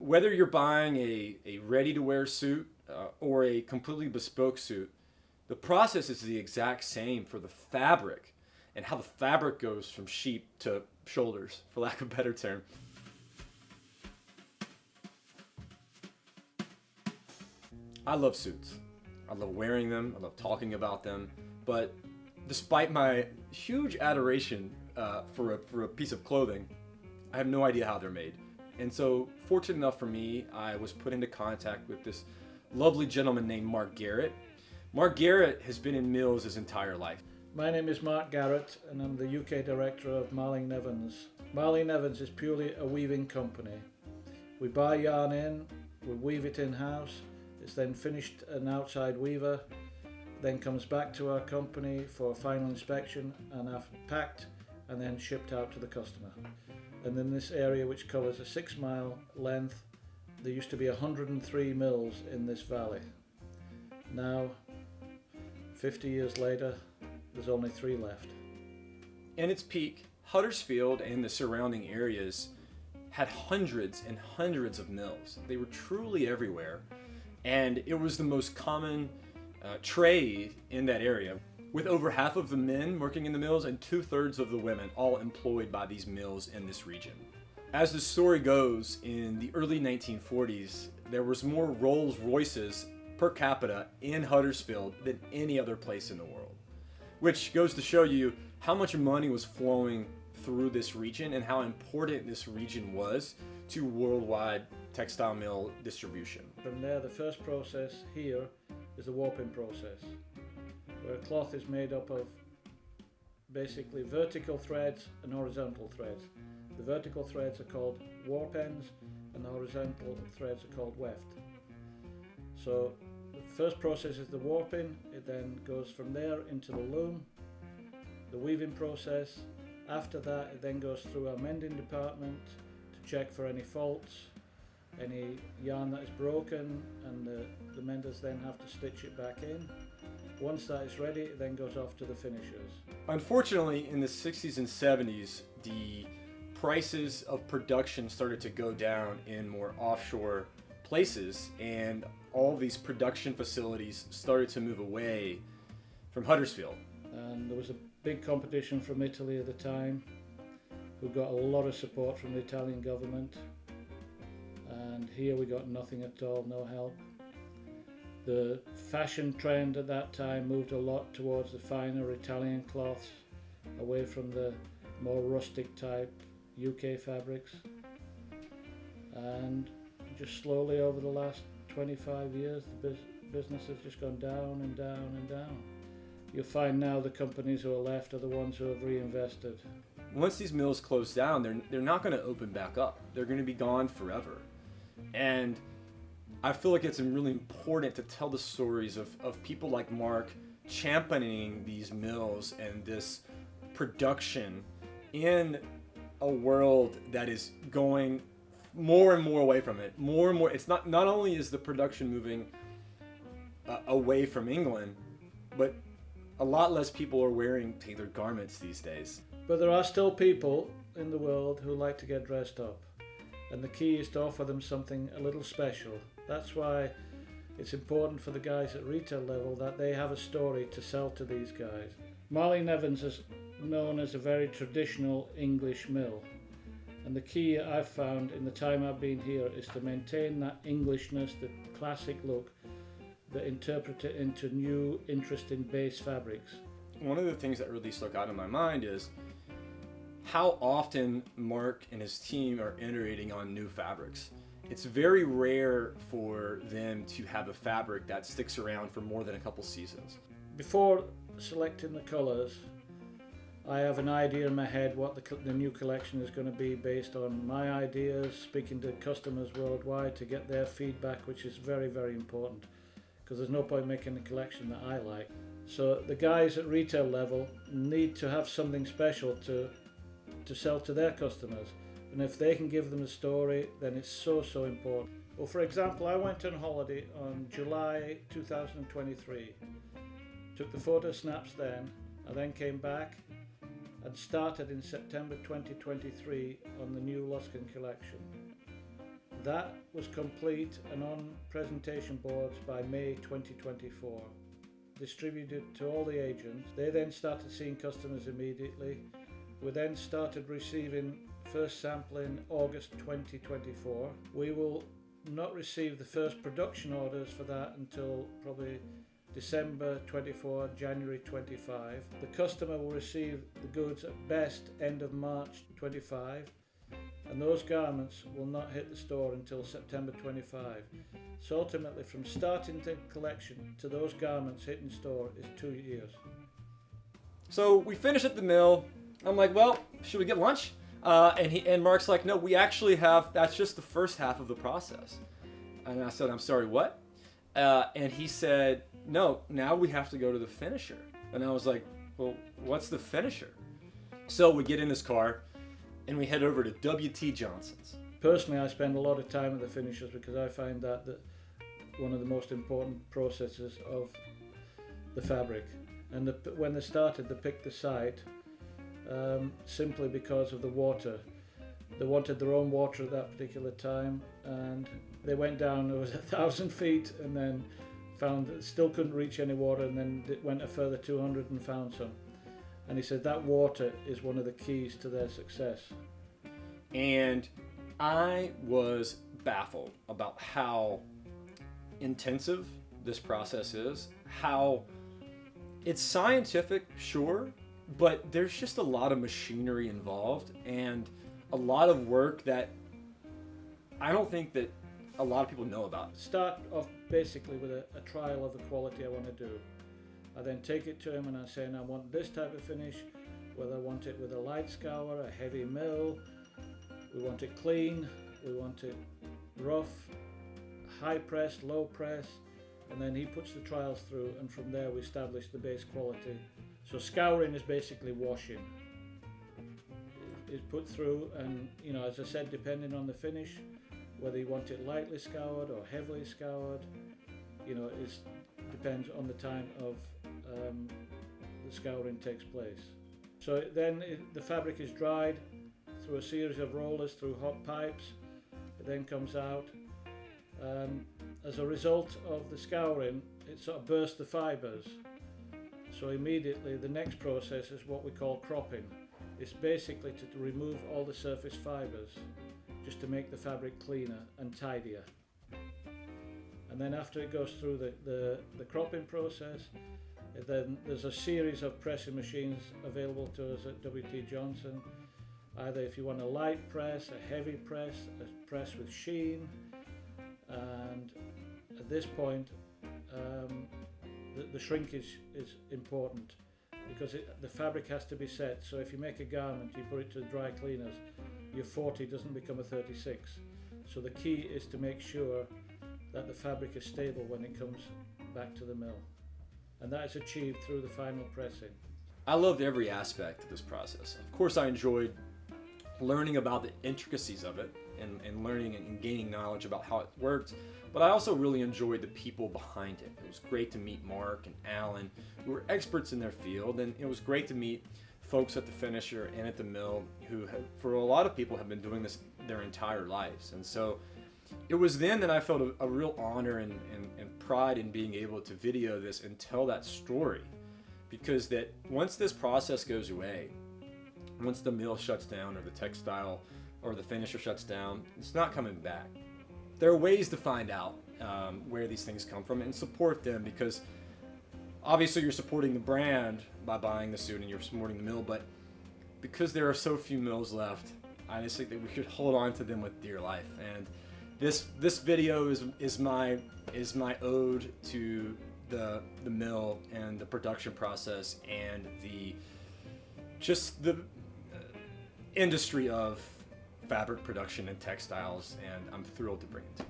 Whether you're buying a ready-to-wear suit or a completely bespoke suit, the process is the exact same for the fabric and how the fabric goes from sheep to shoulders, for lack of a better term. I love suits. I love wearing them. I love talking about them. But despite my huge adoration for a piece of clothing, I have no idea how they're made. And so, fortunate enough for me, I was put into contact with this lovely gentleman named Mark Garrett. Mark Garrett has been in mills his entire life. My name is Mark Garrett and I'm the UK director of Marling and Evans. Marling and Evans is purely a weaving company. We buy yarn in, we weave it in-house, it's then finished an outside weaver, then comes back to our company for final inspection and after packed and then shipped out to the customer. And in this area, which covers a 6-mile length, there used to be 103 mills in this valley. Now, 50 years later, there's only 3 left. In its peak, Huddersfield and the surrounding areas had hundreds and hundreds of mills. They were truly everywhere, and it was the most common trade in that area, with over half of the men working in the mills and 2/3 of the women all employed by these mills in this region. As the story goes, in the early 1940s, there was more Rolls Royces per capita in Huddersfield than any other place in the world, which goes to show you how much money was flowing through this region and how important this region was to worldwide textile mill distribution. From there, the first process here is the warping process, where cloth is made up of basically vertical threads and horizontal threads. The vertical threads are called warp ends and the horizontal threads are called weft. So the first process is the warping, it then goes from there into the loom, the weaving process. After that it then goes through our mending department to check for any faults, any yarn that is broken, and the menders then have to stitch it back in. Once that is ready, it then goes off to the finishers. Unfortunately, in the 60s and 70s, the prices of production started to go down in more offshore places, and all these production facilities started to move away from Huddersfield. And there was a big competition from Italy at the time, who got a lot of support from the Italian government, and here we got nothing at all, no help. The fashion trend at that time moved a lot towards the finer Italian cloths, away from the more rustic type UK fabrics. And just slowly over the last 25 years, the business has just gone down and down and down. You'll find now the companies who are left are the ones who have reinvested. Once these mills close down, they're not going to open back up. They're going to be gone forever. And I feel like it's really important to tell the stories of people like Mark championing these mills and this production in a world that is going more and more away from it. More and more. It's not only is the production moving away from England, but a lot less people are wearing tailored garments these days. But there are still people in the world who like to get dressed up, and the key is to offer them something a little special. That's why it's important for the guys at retail level that they have a story to sell to these guys. Marling and Evans is known as a very traditional English mill, and the key I've found in the time I've been here is to maintain that Englishness, the classic look, but interpret it into new, interesting base fabrics. One of the things that really stuck out in my mind is how often Mark and his team are iterating on new fabrics. It's very rare for them to have a fabric that sticks around for more than a couple seasons. Before selecting the colours, I have an idea in my head what the new collection is going to be based on my ideas, speaking to customers worldwide to get their feedback, which is very, very important, because there's no point making a collection that I like. So the guys at retail level need to have something special to sell to their customers, and if they can give them a story, then it's so important. Well, for example, I went on holiday on July 2023, took the photo snaps then. I then came back and started in September 2023 on the new Luskin collection. That was complete and on presentation boards by May 2024. Distributed to all the agents. They then started seeing customers immediately. We then started receiving first sample in August 2024. We will not receive the first production orders for that until probably December 24, January 25. The customer will receive the goods at best end of March 25, and those garments will not hit the store until September 25. So ultimately, from starting the collection to those garments hitting store is 2 years. So we finish at the mill. I'm like, well, should we get lunch? And Mark's like, no, we actually have, that's just the first half of the process. And I said, I'm sorry, what? And he said, no, now we have to go to the finisher. And I was like, well, what's the finisher? So we get in this car and we head over to W.T. Johnson's. Personally, I spend a lot of time at the finishers because I find that one of the most important processes of the fabric. And when they started, they picked the site simply because of the water. They wanted their own water at that particular time, and they went down, it was 1,000 feet, and then found that still couldn't reach any water, and then it went a further 200 and found some. And he said that water is one of the keys to their success. And I was baffled about how intensive this process is, how it's scientific, sure, but there's just a lot of machinery involved and a lot of work that I don't think that a lot of people know about. Start off basically with a trial of the quality I want to do. I then take it to him and I say, I want this type of finish, whether I want it with a light scour, a heavy mill, we want it clean, we want it rough, high press, low press, and then he puts the trials through, and from there we establish the base quality. So scouring is basically washing. It's put through, and as I said, depending on the finish, whether you want it lightly scoured or heavily scoured, it depends on the time of the scouring takes place. So then the fabric is dried through a series of rollers through hot pipes. It then comes out. As a result of the scouring, it sort of bursts the fibres. So immediately the next process is what we call cropping. It's basically to remove all the surface fibres, just to make the fabric cleaner and tidier. And then after it goes through the cropping process, then there's a series of pressing machines available to us at W.T. Johnson. Either if you want a light press, a heavy press, a press with sheen, and at this point the shrinkage is important because the fabric has to be set. So if you make a garment, you put it to dry cleaners, your 40 doesn't become a 36. So the key is to make sure that the fabric is stable when it comes back to the mill, and that is achieved through the final pressing. I loved every aspect of this process. Of course, I enjoyed learning about the intricacies of it and learning and gaining knowledge about how it worked, but I also really enjoyed the people behind it. It was great to meet Mark and Alan, who were experts in their field, and it was great to meet folks at the finisher and at the mill who have, for a lot of people, have been doing this their entire lives. And so it was then that I felt a real honor and pride in being able to video this and tell that story, because that once this process goes away, once the mill shuts down or the textile or the finisher shuts down, it's not coming back. There are ways to find out where these things come from and support them, because obviously you're supporting the brand by buying the suit and you're supporting the mill, but because there are so few mills left, I just think that we should hold on to them with dear life. And this video is my ode to the mill and the production process and the industry of fabric production and textiles, and I'm thrilled to bring it to you.